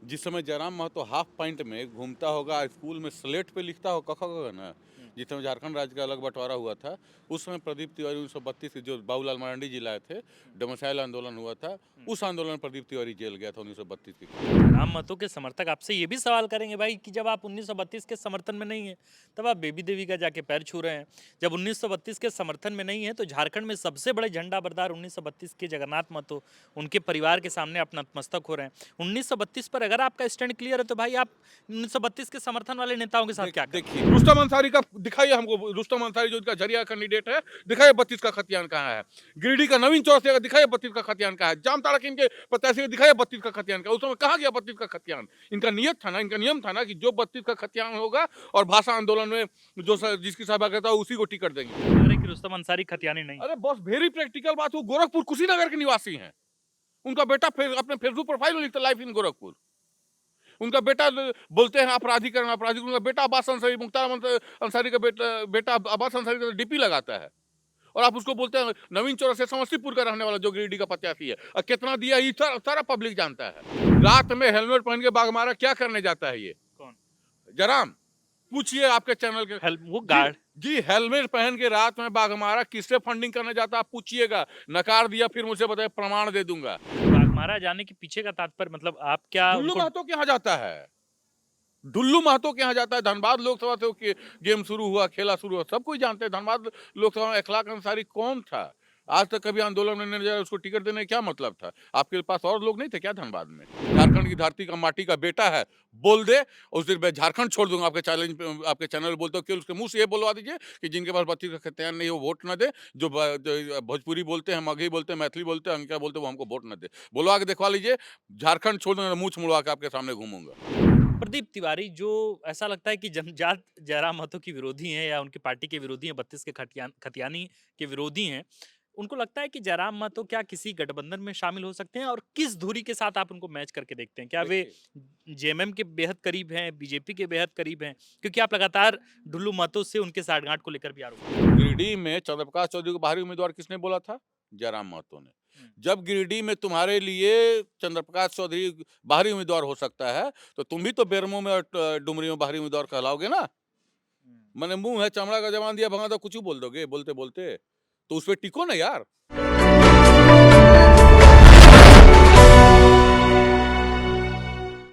जिस समय Jairam Mahato half pant में घूमता होगा, स्कूल में स्लेट पे लिखता हो क ख ग घ ना, जिस समय झारखंड राज्य का अलग बंटवारा हुआ था, उस समय प्रदीप तिवारी 1932 के जो बाबूलाल मरांडी जी लाए थे, डोमिसाइल आंदोलन हुआ था, उस आंदोलन में प्रदीप तिवारी जेल गया था 1932 के। जयराम महतो के समर्थक आपसे ये भी सवाल करेंगे भाई कि जब आप 1932 के समर्थन में नहीं है तब आप बेबी देवी का जाके पैर छू रहे हैं। जब 1932 के समर्थन में नहीं है तो झारखंड में सबसे बड़े झंडा बरदार 1932 के जगन्नाथ महतो उनके परिवार के सामने अपना नतमस्तक हो रहे हैं। 1932 पर अगर आपका स्टैंड क्लियर है तो भाई आप 1932 के समर्थन वाले नेताओं के साथ क्या कर रहे देखिए रुस्तम अंसारी का दिखाइए हमको, रुस्तम अंसारी जो इनका जरिया कैंडिडेट है, दिखाइए 32 का खतियान कहाँ है। गिरिडीह का नवीन चौरसिया का दिखाइए 32 का खतियान कहाँ है। जामताड़ा के इनके प्रत्याशी का दिखाइए 32 का खतियान का। उस समय कहाँ गया 32 का खतियान? इनका नियत था ना, इनका नियम था ना कि जो 32 का खतियान होगा और भाषा आंदोलन में जिसकी सहभागिता हो उसी को टिकट देंगे। हैं कि रुस्तम अंसारी खतियानी नहीं? अरे बॉस, वेरी प्रैक्टिकल बात हो, गोरखपुर कुशीनगर के निवासी हैं। उनका बेटा अपने फेसबुक प्रोफाइल में लिखता लाइफ इन गोरखपुर। उनका बेटा बोलते हैं अपराधीकरण अपराधीकरण, उनका बेटा अब्बास अंसारी, मुख्तार अंसारी का बेटा अब्बास अंसारी का डीपी लगाता है। और आप उसको बोलते हैं नवीन चौरसिया समस्तीपुर का रहने वाला जो गिरिडीह का प्रत्याशी है, और कितना दिया ये सारा पब्लिक जानता है। रात में हेलमेट पहन के बाघमारा क्या करने जाता है ये कौन? जराम? पूछिए आपके चैनल के। वो जी, गार्ड। जी हेलमेट पहन के रात में बाघमारा किससे फंडिंग करने जाता है आप पूछिएगा। नकार दिया, फिर मुझे बताए, प्रमाण दे दूंगा। बाघमारा जाने के पीछे का तात्पर्य मतलब आप क्या दुल्लू उनको? महतो के यहाँ जाता है, दुल्लू महतो के यहाँ जाता है। धनबाद लोकसभा से गेम शुरू हुआ, खेला शुरू हुआ, सब कोई जानते हैं धनबाद लोकसभा में अखलाक अंसारी कौन था। आज तक कभी आंदोलन में नहीं जाए, उसको टिकट देने का क्या मतलब था? आपके पास और लोग नहीं थे क्या धनबाद में? झारखंड की धरती का माटी का बेटा है, बोल दे उस दिन मैं झारखंड छोड़ दूंगा। आपके चैलेंज पे, आपके चैनल पे बोलते हो कि उसके मुंह से ये बोलवा दीजिए कि जिनके पास 32 का खतियान नहीं है वो वोट न दे। जो भोजपुरी बोलते हैं, मगही बोलते हैं, मैथिली बोलते हैं, अंकिया बोलते हैं, वो हमको वोट न दे। बुलवा के दिखवा लीजिए, झारखंड छोड़ दूंगा, मूछ मुड़वा के आपके सामने घूमूंगा। प्रदीप तिवारी जो ऐसा लगता है कि जनजात जयराम महतो की विरोधी हैं या उनकी पार्टी के विरोधी हैं, 32 के खतियानी के विरोधी हैं, उनको लगता है कि जयराम महतो क्या किसी गठबंधन में शामिल हो सकते हैं और किस धुरी के साथ आप उनको मैच करके देखते हैं? क्या वे देखिए, जेएमएम के बेहद करीब हैं, बीजेपी के बेहद करीब हैं? क्योंकि आप लगातार ढुल्लू महतो से उनके साठगांठ को लेकर भी आरोप लगाते हैं। गिरिडीह में चंद्रप्रकाश चौधरी को बाहरी उम्मीदवार किसने बोला था? जयराम महतो ने। हम्म, जब गिरिडीह में तुम्हारे लिए चंद्रप्रकाश चौधरी बाहरी उम्मीदवार हो सकता है, तो तुम भी तो बेरमो में और डुमरी में बाहरी उम्मीदवार कहलाओगे ना। हम्म। मैंने मुंह है, चमड़ा का जवान दिया भगा तो कुछ ही बोल दोगे बोलते बोलते। तो उस पर टिको ना यार।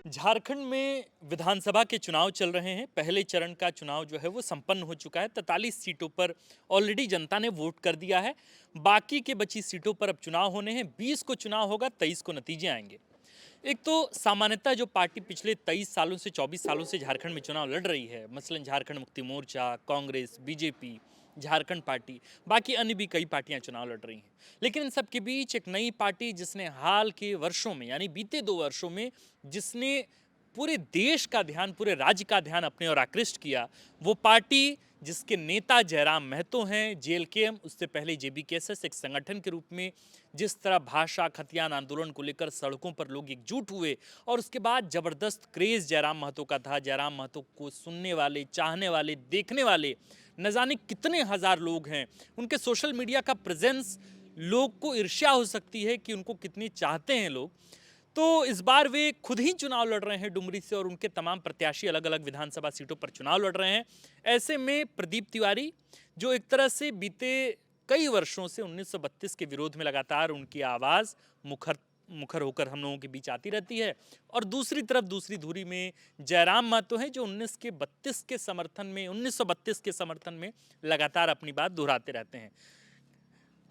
झारखंड में विधानसभा के चुनाव चल रहे हैं। पहले चरण का चुनाव जो है वो संपन्न हो चुका है। 43 सीटों पर ऑलरेडी जनता ने वोट कर दिया है। बाकी के बची सीटों पर अब चुनाव होने हैं। 20 को चुनाव होगा, 23 को नतीजे आएंगे। एक तो सामान्यतः जो पार्टी पिछले 23 सालों से 24 सालों से झारखंड में चुनाव लड़ रही है, मसलन झारखंड मुक्ति मोर्चा, कांग्रेस, बीजेपी, झारखंड पार्टी, बाकी अन्य भी कई पार्टियां चुनाव लड़ रही हैं। लेकिन इन सब के बीच एक नई पार्टी जिसने हाल के वर्षों में यानी बीते 2 वर्षों में जिसने पूरे देश का ध्यान, पूरे राज्य का ध्यान अपने ओर आकृष्ट किया, वो पार्टी जिसके नेता जयराम महतो हैं, जेएलकेएम, उससे पहले जेबीकेएसएस एक संगठन के रूप में जिस तरह भाषा खतियान आंदोलन को लेकर सड़कों पर लोग एकजुट हुए और उसके बाद जबरदस्त क्रेज जयराम महतो का था। जयराम महतो को सुनने वाले, चाहने वाले, देखने वाले न जाने कितने हजार लोग हैं। उनके सोशल मीडिया का प्रेजेंस लोग को ईर्ष्या हो सकती है कि उनको कितनी चाहते हैं लोग। तो इस बार वे खुद ही चुनाव लड़ रहे हैं डुमरी से और उनके तमाम प्रत्याशी अलग अलग विधानसभा सीटों पर चुनाव लड़ रहे हैं। ऐसे में प्रदीप तिवारी जो एक तरह से बीते कई वर्षों से 1932 के विरोध में लगातार उनकी आवाज़ मुखर मुखर होकर हम लोगों के बीच आती रहती है, और दूसरी तरफ दूसरी धुरी में जयराम महतो हैं जो 1932 के समर्थन में लगातार अपनी बात दोहराते रहते हैं।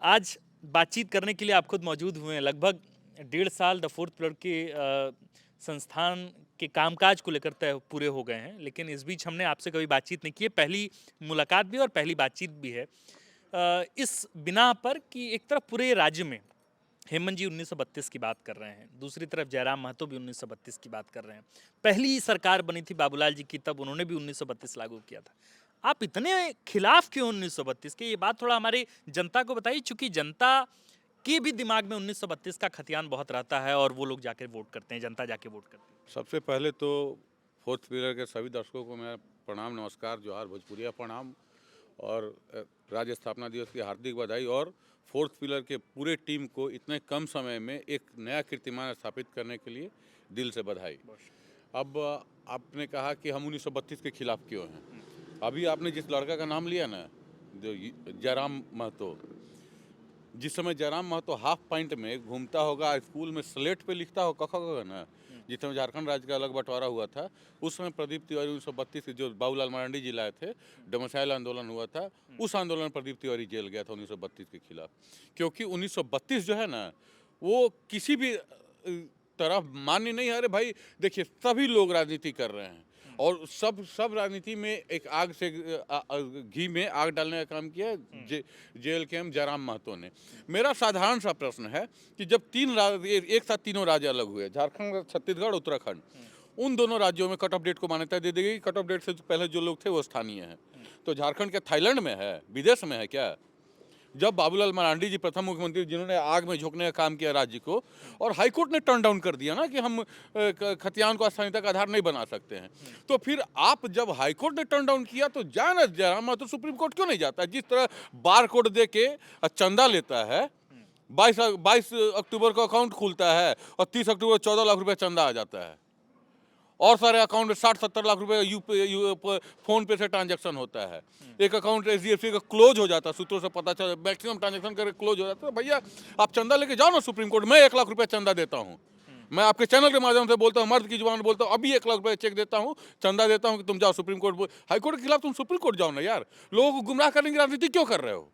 आज बातचीत करने के लिए आप खुद मौजूद हुए हैं। लगभग 1.5 साल द फोर्थ पिलर के संस्थान के कामकाज को लेकर तय पूरे हो गए हैं, लेकिन इस बीच हमने आपसे कभी बातचीत नहीं की है। पहली मुलाकात भी और पहली बातचीत भी है इस बिना पर कि एक तरफ पूरे राज्य में हेमंत जी 1932 की बात कर रहे हैं, दूसरी तरफ जयराम महतो भी 1932 की बात कर रहे हैं। पहली सरकार बनी थी बाबूलाल जी की, तब उन्होंने भी 1932 लागू किया था। आप इतने खिलाफ क्यों 1932 के? ये बात थोड़ा हमारी जनता को बताइए, चूंकि जनता के भी दिमाग में 1932 का खतियान बहुत रहता है और वो लोग जाकर वोट करते हैं, जनता जाके वोट करती है। सबसे पहले तो फोर्थ पिलर के सभी दर्शकों को मैं प्रणाम, नमस्कार, जोहार, भोजपुरिया प्रणाम और राज्य स्थापना दिवस की हार्दिक बधाई। और फोर्थ पिलर के पूरे टीम को इतने कम समय में एक नया कीर्तिमान स्थापित करने के लिए दिल से बधाई। अब आपने कहा कि हम 1932 के खिलाफ क्यों हैं। अभी आपने जिस लड़का का नाम लिया ना, जो जयराम महतो, जिस समय जयराम महतो हाफ पैंट में घूमता होगा, स्कूल में स्लेट पे लिखता हो कख ना, जिस समय झारखंड राज्य का अलग बंटवारा हुआ था, उस समय प्रदीप तिवारी 1932 के, जो बाबूलाल मरांडी जी लाए थे, डोमिसाइल आंदोलन हुआ था, उस आंदोलन में प्रदीप तिवारी जेल गया था 1932 के खिलाफ। क्योंकि 1932 जो है ना, वो किसी भी तरफ मान्य नहीं है। अरे भाई देखिए, सभी लोग राजनीति कर रहे हैं और सब राजनीति में एक आग से घी में आग डालने का काम किया है JLKM जयराम महतो ने। मेरा साधारण सा प्रश्न है कि जब एक साथ तीनों राज्य अलग हुए, झारखंड, छत्तीसगढ़, उत्तराखंड, उन दोनों राज्यों में कट ऑफ डेट को मान्यता दे दी गई। कट ऑफ डेट से पहले जो लोग थे वो स्थानीय हैं। तो झारखंड क्या थाईलैंड में है, विदेश में है क्या? जब बाबूलाल मरांडी जी प्रथम मुख्यमंत्री, जिन्होंने आग में झोंकने का काम किया राज्य को, और हाईकोर्ट ने टर्न डाउन कर दिया ना कि हम खतियान को स्थानीयता का आधार नहीं बना सकते हैं, तो फिर आप जब हाईकोर्ट ने टर्न डाउन किया तो जाए ना जयराम महतो सुप्रीम कोर्ट क्यों नहीं जाता? जिस तरह बार कोड दे के चंदा लेता है, 22 अक्टूबर को अकाउंट खुलता है और 30 अक्टूबर 14 लाख रुपये चंदा आ जाता है, और सारे अकाउंट में 60-70 लाख रुपए फोन पे से ट्रांजैक्शन होता है। एक अकाउंट HDFC का क्लोज हो जाता है, सूत्रों से पता चला, मैक्सिमम ट्रांजैक्शन करके क्लोज हो जाता है। भैया आप चंदा लेके जाओ ना सुप्रीम कोर्ट, मैं 1 लाख रुपए चंदा देता हूँ। मैं आपके चैनल के माध्यम से बोलता हूँ, मर्द की जुबान बोलता हूँ, अभी 1 लाख रुपए चेक देता हूँ, चंदा देता हूँ कि तुम जाओ सुप्रीम कोर्ट, हाईकोर्ट के खिलाफ तुम सुप्रीम कोर्ट जाओ ना यार। लोगों को गुमराह करने की राजनीति क्यों कर रहे हो?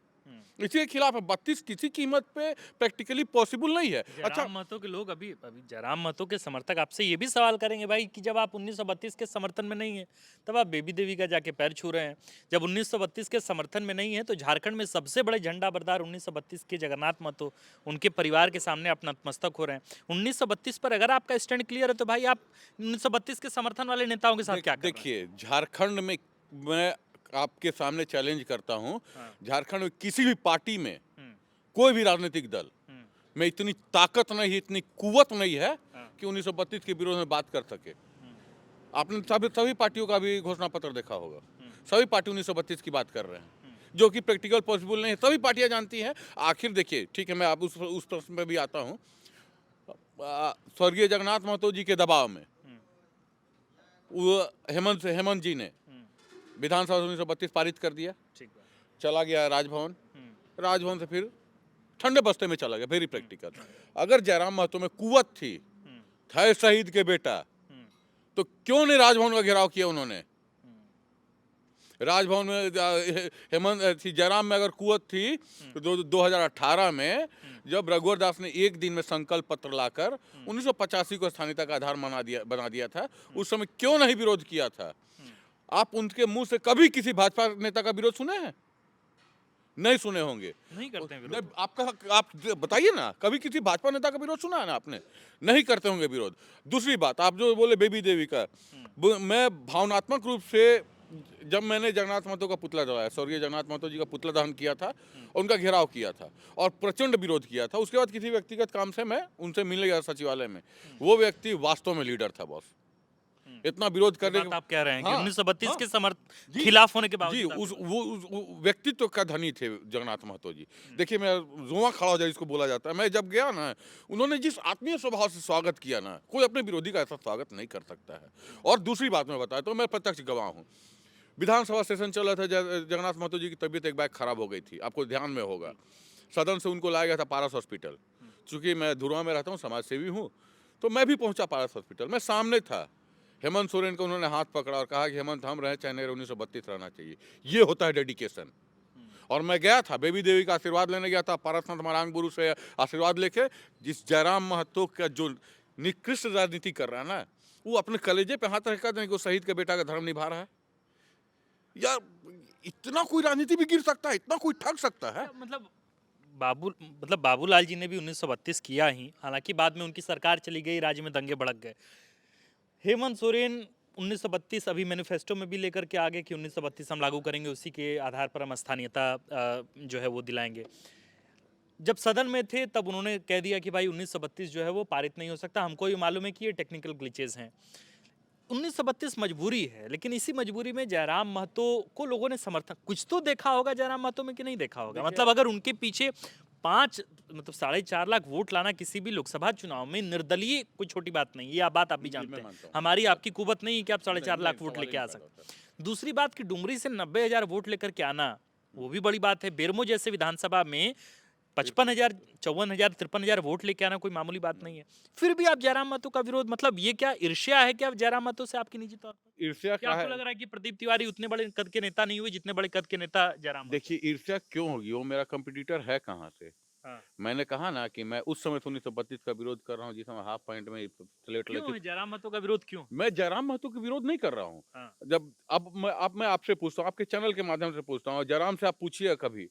इसी के खिलाफ 32 किसी कीमत पे प्रैक्टिकली पॉसिबल नहीं है। जयराम महतो के लोग अभी जयराम महतो के समर्थक आपसे ये भी सवाल करेंगे भाई कि जब आप 1932 के समर्थन में नहीं है, तब आप बेबी देवी का जाके पैर छू रहे हैं। जब 1932 के समर्थन में नहीं है तो झारखंड में सबसे बड़े झंडा बरदार 1932 के जगन्नाथ महतो, उनके परिवार के सामने आप नतमस्तक हो रहे हैं। 1932 पर अगर आपका स्टैंड क्लियर है तो भाई आप 1932 के समर्थन वाले नेताओं के साथ क्या कर रहे हैं? देखिए, झारखंड में मैं आपके सामने चैलेंज करता हूं, झारखंड में किसी भी पार्टी में कोई भी राजनीतिक दल में इतनी ताकत नहीं, इतनी कुवत नहीं है कि 1932 के विरोध में बात कर सके। आपने सभी पार्टियों का भी घोषणा पत्र देखा होगा, सभी पार्टी 1932 की बात कर रहे हैं, जो कि प्रैक्टिकल पॉसिबल नहीं है। सभी पार्टियां जानती हैं। आखिर देखिए, ठीक है, मैं आप उस प्रश्न पे भी आता हूं। स्वर्गीय जगन्नाथ महतो जी के दबाव में हेमंत जी ने विधानसभा 1932 पारित कर दिया, चला गया राजभवन, राजभवन से फिर ठंडे बस्ते में चला गया। Very practical. अगर जयराम महतो में कुवत थी, थे शहीद के बेटा, तो क्यों नहीं राजभवन का घेराव किया उन्होंने? राजभवन में जयराम में अगर कुवत थी तो 2018 में जब रघुवर दास ने एक दिन में संकल्प पत्र लाकर 1985 को स्थानीयता का आधार बना दिया था, उस समय क्यों नहीं विरोध किया था? आप उनके मुंह से कभी किसी भाजपा नेता का विरोध सुने हैं? नहीं सुने होंगे। नहीं करते हैं विरोध। आप बताइए ना, कभी किसी भाजपा नेता का विरोध सुना है ना आपने? नहीं करते होंगे विरोध। दूसरी बात, आप जो बोले बेबी देवी का, मैं भावनात्मक रूप से, जब मैंने जगन्नाथ महतो का पुतला जलाया, स्वर्गीय जगन्नाथ महतो जी का पुतला दहन किया था, उनका घेराव किया था और प्रचंड विरोध किया था, उसके बाद किसी व्यक्तिगत काम से मैं उनसे मिलने गया सचिवालय में। वो व्यक्ति वास्तव में लीडर था बॉस। इतना विरोध करने के, आप कह रहे हैं कि हाँ, 1932 हाँ, के खिलाफ होने के जी, बावजूद वो व्यक्तित्व का धनी थे जगन्नाथ महतो जी। देखिए, मैं रोआ खड़ा हो जाए इसको बोला जाता है। मैं जब गया ना, उन्होंने जिस आत्मीय स्वभाव से स्वागत किया ना, कोई अपने विरोधी का ऐसा स्वागत नहीं कर सकता है। और दूसरी बात मैं बताया तो मैं प्रत्यक्ष गवाह हूँ। विधानसभा सेशन चल रहा था, जगन्नाथ महतो जी की तबीयत एक बार खराब हो गई थी, आपको ध्यान में होगा। सदन से उनको लाया गया था पारस हॉस्पिटल। चूंकि मैं धुरवा में रहता हूँ, समाज सेवी हूँ, तो मैं भी पहुंचा पारस हॉस्पिटल। मैं सामने था, हेमंत सोरेन को उन्होंने हाथ पकड़ा और कहा कि हेमंत, हम रहे चाहे नहीं रहे, 1932 रहना चाहिए। ये होता है डेडिकेशन। और मैं गया था, बेबी देवी का आशीर्वाद लेने गया था, पारसनाथ मरांग गुरु से आशीर्वाद लेके। जिस जयराम महतो का जो निकृष्ट राजनीति कर रहा है ना, वो अपने कलेजे पे हाथ रखकर दें कि वो शहीद के बेटा का धर्म निभा रहा है। यार, इतना कोई राजनीति भी गिर सकता है? इतना कोई ठग सकता है? मतलब बाबूलाल जी ने भी 1932 किया ही, हालांकि बाद में उनकी सरकार चली गई, राज्य में दंगे भड़क गए। हेमंत सोरेन 1932 अभी मैनिफेस्टो में भी लेकर के आगे कि 1932 हम लागू करेंगे, उसी के आधार पर हम स्थानीयता जो है वो दिलाएंगे। जब सदन में थे तब उन्होंने कह दिया कि भाई 1932 जो है वो पारित नहीं हो सकता, हमको ये मालूम है कि ये टेक्निकल ग्लिचेस हैं। 1932 मजबूरी है, लेकिन इसी मजबूरी में जयराम महतो को लोगों ने समर्थन कुछ तो देखा होगा जयराम महतो में कि नहीं देखा होगा? मतलब अगर उनके पीछे 5 मतलब 4.5 लाख वोट लाना किसी भी लोकसभा चुनाव में निर्दलीय कोई छोटी बात नहीं है, ये बात आप भी जी, जानते मैं हैं। मानता हूँ। हमारी आपकी कुवत नहीं है कि आप 4.5 नहीं, लाख नहीं, वोट सवाल ही लेके आ नहीं पैदा होता है। सकते। दूसरी बात कि डुमरी से 90,000 वोट लेकर के आना, वो भी बड़ी बात है। बेरमो जैसे विधानसभा में 55,000, 54,000, 53,000 वोट लेके आना कोई मामूली बात नहीं है। फिर भी आप जयराम महतो का विरोध, मतलब ये क्या ईर्ष्या है क्या जयराम महतो से आपकी निजी तौर पर? ईर्ष्या क्या का आपको है? लग रहा है कि प्रदीप तिवारी उतने बड़े कद के नेता नहीं हुए जितने बड़े कद के नेता जयराम महतो? देखिए, ईर्ष्या क्यों होगी? वो मेरा कॉम्पिटिटर है कहाँ से? हाँ। मैंने कहा ना कि मैं उस समय से 1932 का विरोध कर रहा हूँ, जिस समय हाफ पॉइंट में स्लेट क्यों लेके है जयराम महतो का विरोध क्यों? मैं जयराम महतो का विरोध नहीं कर रहा हूँ। हाँ। जब अब मैं आपसे पूछता हूँ, आपके चैनल के माध्यम से पूछता हूँ, जयराम से आप पूछिएगा कभी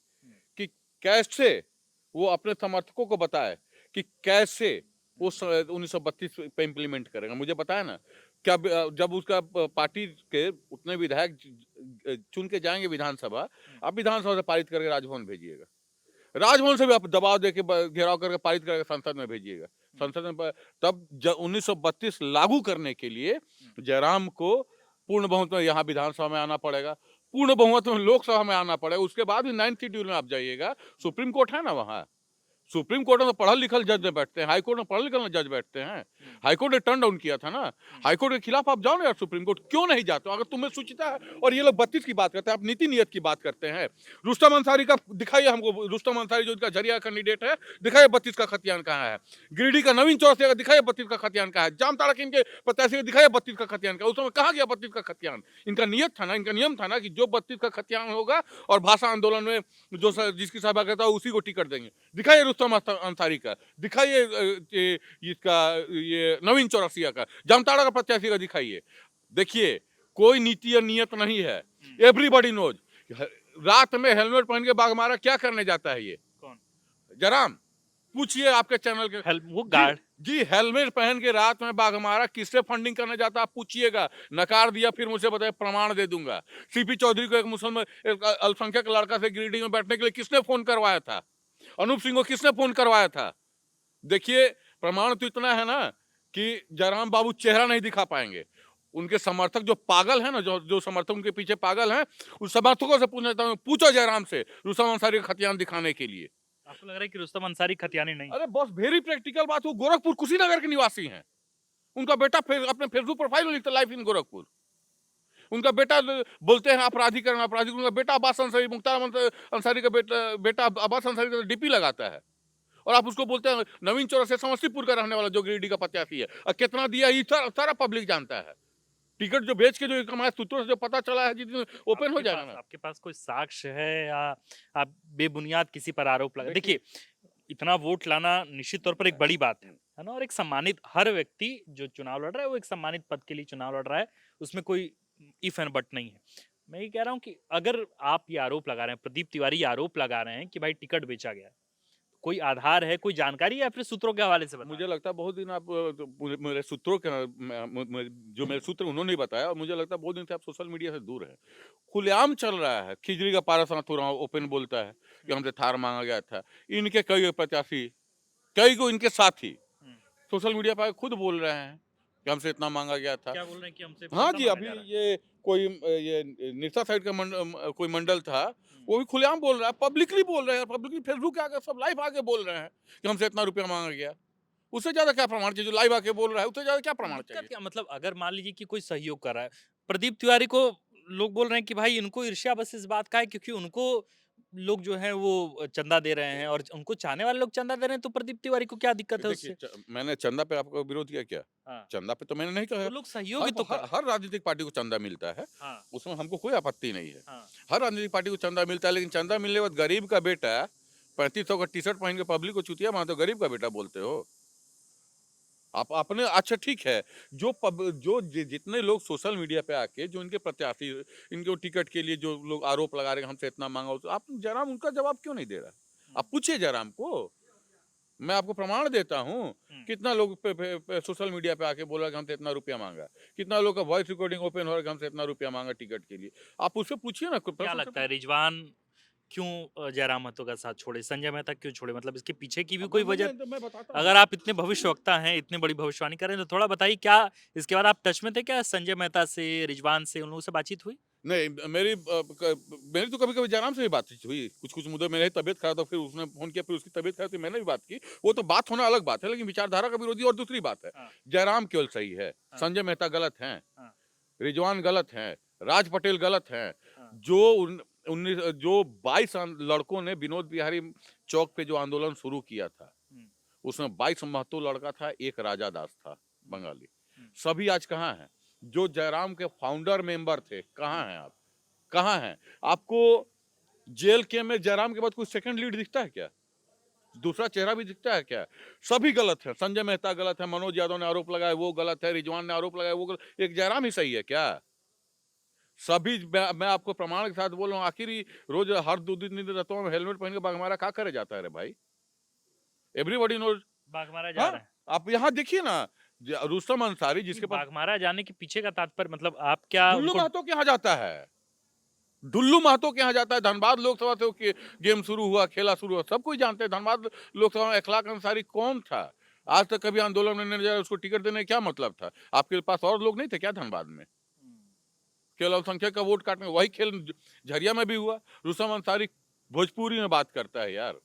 कि कैसे वो अपने समर्थकों को बताए कि कैसे वो 1932 पे इम्प्लीमेंट करेगा। मुझे बताया ना, क्या जब उसका पार्टी के उतने विधायक चुन के जाएंगे विधानसभा, आप विधानसभा से पारित करके राजभवन भेजिएगा। राजभवन से भी आप दबाव देके घेराव करके पारित करके संसद में भेजिएगा। संसद में तब 1932 लागू करने के लिए जयराम को पूर्ण बहुमत में यहाँ विधानसभा में आना पड़ेगा, पूर्ण बहुमत में लोकसभा में आना पड़ेगा। उसके बाद भी 9th शेड्यूल में आप जाइएगा, सुप्रीम कोर्ट है ना वहाँ। सुप्रीम कोर्ट में पढ़ल लिखल जज में बैठते हैं, हाई कोर्ट में पढ़ल लिखल जज बैठते हैं। हाई कोर्ट ने टर्न डाउन किया था ना, हाई कोर्ट के खिलाफ आप जाओ ना यार, सुप्रीम कोर्ट क्यों नहीं जाते हो? अगर तुम्हें सूचिता है और ये लोग 32 की बात करते हैं, आप नीति नियत की बात करते हैं। रुस्तम अंसारी का दिखाइए हमको, रुस्तम अंसारी जो इनका जरिया कैंडिडेट है, दिखाइए 32 का खतियान कहाँ है। गिरिडीह का नवीन चौरसिया का दिखाइए 32 का खतियान कहाँ है। जामताड़ा के इनके प्रत्याशी का दिखाइए 32 का खतियान का। उस समय कहाँ गया 32 का खतियान? इनका नियत था ना, इनका नियम था ना कि जो 32 का खतियान होगा और भाषा आंदोलन में जो जिसकी सहभागिता हो उसी को टिकट देंगे। दिखाइए रुस्तम अंसारी का, दिखाइए इसका ये नवीन चौरसिया का, जामताड़ा का प्रत्याशी का दिखाइए। देखिए, कोई नीति या नियत नहीं है। Everybody knows. रात में हेलमेट पहन के बाघमारा क्या करने जाता है ये? कौन? जराम, पूछिए आपके चैनल के। वो गार्ड। जी, हेलमेट पहन के रात में बाघमारा किससे फंडिंग करने जाता है आप पूछिएगा। नकार दिया, फिर मुझे बताए, प्रमाण दे दूंगा। सीपी चौधरी को एक मुसलमान एक अल्पसंख्यक लड़का से गिरिडीह में बैठने के लिए किसने फोन करवाया था? अनूप सिंह को किसने फोन करवाया था? देखिए, प्रमाण तो इतना है ना कि जयराम बाबू चेहरा नहीं दिखा पाएंगे। उनके समर्थक जो पागल है ना, जो समर्थक उनके पीछे पागल हैं, उस समर्थकों से पूछना चाहता हूँ, पूछो जयराम से रुस्तम अंसारी का खतियान दिखाने के लिए। आपको लग रहा है कि रुस्तम अंसारी खतियानी नहीं? अरे बॉस, वेरी प्रैक्टिकल बात, वो गोरखपुर कुशीनगर के निवासी हैं। उनका बेटा अपने फेसबुक प्रोफाइल में लिखता लाइफ इन गोरखपुर। उनका बेटा बोलते हैं अपराधीकरण अपराधीकरण। उनका बेटा अब्बास अंसारी, मुख्तार अंसारी का बेटा अब्बास अंसारी का डीपी लगाता है, और आप उसको बोलते हैं नवीन चौरसिया समस्तीपुर का रहने वाला जो गिरिडीह का प्रत्याशी है, और कितना दिया ये सारा पब्लिक जानता है। टिकट जो बेच के जो कमाया, सूत्रों से जो पता चला है, जिस दिन ओपन हो जाएगा ना। आपके पास कोई साक्ष्य है या आप बेबुनियाद किसी पर आरोप लगा? देखिए, इतना वोट लाना निश्चित तौर पर एक बड़ी बात है ना, और एक सम्मानित, हर व्यक्ति जो चुनाव लड़ रहा है वो एक सम्मानित पद के लिए चुनाव लड़ रहा है, उसमें कोई इफ एंड बट नहीं है। मैं ये कह रहा हूँ कि अगर आप ये आरोप लगा रहे हैं, प्रदीप तिवारी ये आरोप लगा रहे हैं कि भाई टिकट बेचा गया, कोई आधार है, कोई जानकारी है, या फिर सूत्रों के हवाले से बता? मुझे लगता है बहुत दिन आप मेरे सूत्रों के जो मेरे सूत्र उन्होंने ही बताया, और मुझे लगता है बहुत दिन से आप सोशल मीडिया से दूर हैं। खुलेआम चल रहा है, खिचड़ी का पारा साथुरा ओपन बोलता है कि हमसे थार मांगा गया था। इनके कई प्रत्याशी, कई को इनके साथी सोशल मीडिया पर खुद बोल रहे हैं कि हमसे इतना मांगा गया था। क्या बोल रहे हैं कि हमसे हाँ पैसा जी, मांगा अभी जा रहा है? ये कोई ये निरसा साइड का कोई मंडल था, वो भी खुलेआम बोल रहा है, पब्लिकली बोल रहे हैं, पब्लिकली फेसबुक आके सब लाइव आके बोल रहे हैं कि हमसे इतना रुपया मांगा गया। उससे ज्यादा क्या प्रमाण चाहिए? जो लाइव आके बोल रहा है उससे ज्यादा क्या प्रमाण दिक्कत चाहिए? क्या, मतलब अगर मान लीजिए कि कोई सहयोग कर रहा है, प्रदीप तिवारी को लोग बोल रहे हैं कि भाई इनको ईर्ष्या बस इस बात का है क्योंकि उनको लोग जो हैं वो चंदा दे रहे हैं, और उनको चाहने वाले लोग चंदा दे रहे हैं, तो प्रदीप तिवारी को क्या दिक्कत है देखिए, उससे? मैंने चंदा पे आपका विरोध किया क्या? हाँ। चंदा पे तो मैंने नहीं कहा। तो लोग सहयोग ही तो कर। हर राजनीतिक पार्टी को चंदा मिलता है, हाँ। उसमें हमको कोई आपत्ति नहीं है। हाँ। हर राजनीतिक पार्टी को चंदा मिलता है, लेकिन चंदा मिलने के बाद गरीब का बेटा 3500 का टी शर्ट पहन के पब्लिक को चुतिया मारते हो, गरीब का बेटा बोलते हो आप अपने। अच्छा ठीक है, जितने लोग सोशल मीडिया पे आके जो इनके प्रत्याशी, इनके टिकट के लिए जो लोग आरोप लगा रहे हैं हमसे इतना मांगा, तो आप जयराम उनका जवाब क्यों नहीं दे रहा? आप पूछिए जयराम को, मैं आपको प्रमाण देता हूँ। कितना लोग सोशल मीडिया पे आके बोला कि हमसे इतना रुपया मांगा, कितना लोग का वॉइस रिकॉर्डिंग ओपन हो रहा है कि हमसे इतना रुपया मांगा टिकट के लिए। आप उससे पूछिए ना। क्या लगता है रिजवान क्यों जयराम महतो का साथ छोड़े, संजय मेहता क्यों छोड़े, मतलब इसके पीछे की भी कोई वजह? मैं बताता हूँ। अगर आप इतने भविष्यवक्ता हैं, इतनी बड़ी भविष्यवाणी कर रहे हैं, तो थोड़ा बताइए, क्या इसके बाद आप टच में थे क्या संजय मेहता से, रिजवान से, उन लोगों से बातचीत हुई? नहीं, मेरी तो कभी-कभी जयराम से भी बातचीत हुई। कुछ-कुछ मुद्दे मेरी तबीयत खराब था, फिर उसने फ़ोन किया, फिर उसकी तबीयत खराब थी, मैंने भी बात की। वो तो बात होना अलग बात है, लेकिन विचारधारा का विरोधी और दूसरी बात है। हाँ, जयराम केवल सही है, हाँ, संजय मेहता गलत हैं, हाँ, रिजवान गलत हैं, राज पटेल गलत हैं। हाँ, जो उन 19 जो 22 लड़कों ने विनोद बिहारी चौक पे जो आंदोलन शुरू किया था, हुँ, उसमें 22 महतो लड़का था, एक राजा दास था, हुँ, बंगाली। हुँ, सभी आज कहाँ हैं? जो जयराम के फाउंडर मेंबर थे, हुँ, कहाँ हैं आप? कहाँ हैं? आपको जेल के में जयराम के बाद कोई सेकंड लीड दिखता है क्या? दूसरा चेहरा भी दिखता है क्या? सभी गलत हैं। संजय मेहता गलत है, मनोज यादव ने आरोप लगाया वो गलत है, रिजवान ने आरोप लगाया वो गलत। एक जयराम ही सही है क्या? सभी मैं आपको प्रमाण के साथ बोल रहा हूँ, आखिर ही रोज हर 2 दिन रहता हूँ हेलमेट पहन के बाघमारा क्या करे जाता है रे भाई? Everybody nose. बाघमारा जा रहे हाँ, हैं। आप यहाँ देखिए ना, रुस्तम अंसारी नहीं, जिसके पास बाघमारा जाने के पीछे का तात्पर्य मतलब आप क्या दुल्लू उनको महतो के यहाँ जाता है। दुल्लू महतो के यहाँ जाता है। धनबाद लोकसभा से के गेम शुरू हुआ, खेला शुरू हुआ, सब कोई जानते हैं। धनबाद लोकसभा में इखलाक अंसारी कौन था? आज तक कभी आंदोलन में नहीं जाए, उसको टिकट देने का क्या मतलब था? आपके पास और लोग नहीं थे क्या धनबाद में? केवल अल्पसंख्यक का वोट काटने वही खेल झरिया में भी हुआ। रुस्तम अंसारी भोजपुरी में बात करता है यार।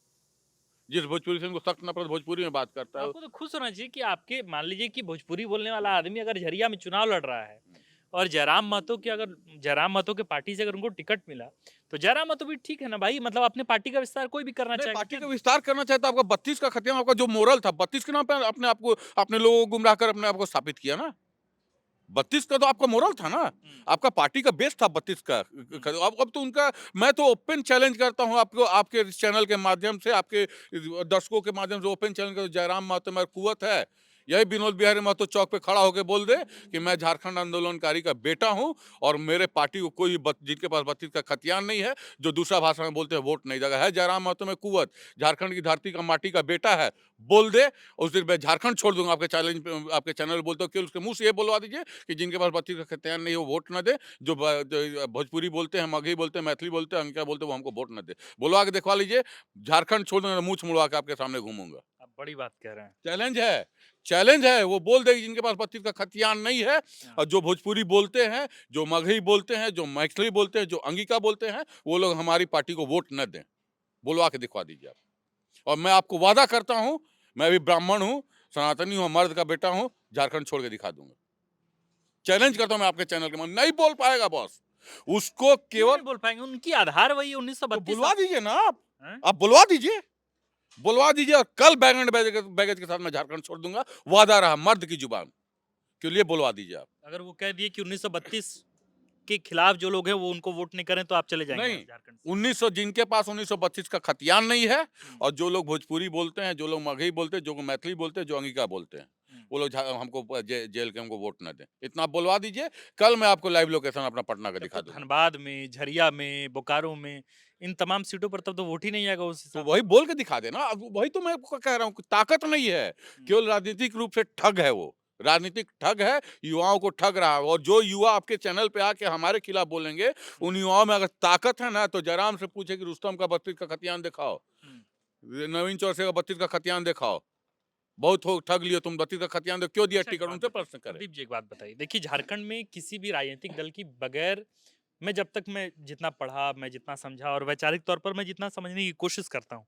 जिस भोजपुरी से उनको सख्त नफरत, भोजपुरी में बात करता है। आपको तो खुश होना चाहिए कि आपके मान लीजिए कि भोजपुरी बोलने वाला आदमी अगर झरिया में चुनाव लड़ रहा है और जयराम महतो के पार्टी से अगर उनको टिकट मिला तो जयराम महतो भी ठीक है ना भाई, मतलब अपने पार्टी का विस्तार कोई भी करना नहीं, चाहेगा पार्टी क्या। का विस्तार करना चाहता, आपका 32 का खतियान, आपका जो मोरल था 32 के नाम पे अपने आप को, अपने लोगों को गुमराह कर अपने आप को स्थापित किया ना। 32 का तो आपका मोरल था ना, हम्म, आपका पार्टी का बेस था 32 का। अब तो उनका, मैं तो ओपन चैलेंज करता हूं आपको, आपके इस चैनल के माध्यम से, आपके दर्शकों के माध्यम से ओपन चैलेंज कर, जयराम महतो में कुवत है, यही विनोद बिहारी महतो चौक पे खड़ा होकर बोल दे कि मैं झारखंड आंदोलनकारी का बेटा हूं और मेरे पार्टी को कोई जिनके पास 32 का खतियान नहीं है, जो दूसरा भाषा में बोलते हैं वोट नहीं देगा, है जयराम महतो में कुवत, झारखंड की धरती का माटी का बेटा है, बोल दे। उस दिन मैं झारखंड छोड़ दूंगा। आपके चैलेंज पे, आपके चैनल पे बोलते हो कि उसके मुंह से ये बोलवा दीजिए कि जिनके पास 32 का खतियान नहीं है वो वोट ना दे, जो भोजपुरी बोलते हैं, मगही बोलते हैं, मैथिली बोलते हैं, अंगिका बोलते हैं, वो हमको वोट ना दे। बुलवा के दिखवा लीजिए, झारखंड छोड़ दूंगा, मूछ मुड़वा के आपके सामने घूमूंगा। आप बड़ी बात कह रहे हैं। चैलेंज है, चैलेंज है। वो बोल दे कि जिनके पास 32 का खतियान नहीं है, हाँ, और जो भोजपुरी बोलते हैं, जो मगही बोलते हैं, जो मैथिली बोलते हैं, जो अंगिका बोलते हैं, वो लोग हमारी पार्टी को वोट न दें। बुलवा के दिखवा दीजिए आप। और मैं आपको वादा करता हूं, मैं भी ब्राह्मण हूं, सनातनी हूं, मर्द का बेटा हूं, झारखंड छोड़ के दिखा दूंगा। चैलेंज करता हूं मैं आपके चैनल के माध्यम, नहीं बोल पाएगा बॉस। उसको क्यों नहीं केवल बोल पाएंगे, उनकी आधार वही तो 1932 बुलवा आप दीजिए ना आप। हैं? आप बुलवा दीजिए, बुलवा दीजिए, और कल बैगेंड बैगेज के साथ मैं झारखंड छोड़ दूंगा। वादा रहा, मर्द की जुबान के लिए बुलवा दीजिए आप। अगर वो कह दिए कि 1932 के खिलाफ जो लोग हैं वो उनको वोट नहीं करें तो आप चले जाएंगे नहीं, यहाँ झारखंड से। 1900, जिनके पास 1932 का खतियान नहीं है, हम्म, और जो लोग भोजपुरी बोलते हैं, जो लोग मगही बोलते हैं, जो मैथिली बोलते हैं, जो अंगिका बोलते हैं, हम्म। वो लोग हमको जेल के हमको वोट ना दें। इतना आप बुलवा दीजिए, कल मैं आपको लाइव लोकेशन अपना पटना का तब दिखा तो दूंगा। धनबाद में, झरिया में, बोकारो में, इन तमाम सीटों पर तब तो वोट ही नहीं आएगा उस तो हिसाब से। वही बोल के दिखा देना। अब वही तो मैं आपको कह रहा हूँ, ताकत नहीं है, हम्म, केवल राजनीतिक रूप से ठग है वो। राजनीतिक ठग है, युवाओं को ठग रहा है। और जो युवा आपके चैनल पे आके हमारे खिलाफ बोलेंगे, हम्म, उन युवाओं में अगर ताकत है ना, तो जयराम से पूछे कि रुस्तम का 32 का खतियान दिखाओ, हम्म। नवीन चौरसे का 32 का खतियान दिखाओ। बहुत हो ठग लिए तुम, 32 का खतियान दो, क्यों दिया अच्छा एक टिकट, बात उनसे बताइए, प्रश्न करे। प्रदीप जी एक बात बताइए, देखिए झारखंड में किसी भी राजनीतिक दल की बगैर, मैं जब तक मैं जितना पढ़ा, मैं जितना समझा और वैचारिक तौर पर मैं जितना समझने की कोशिश करता हूँ,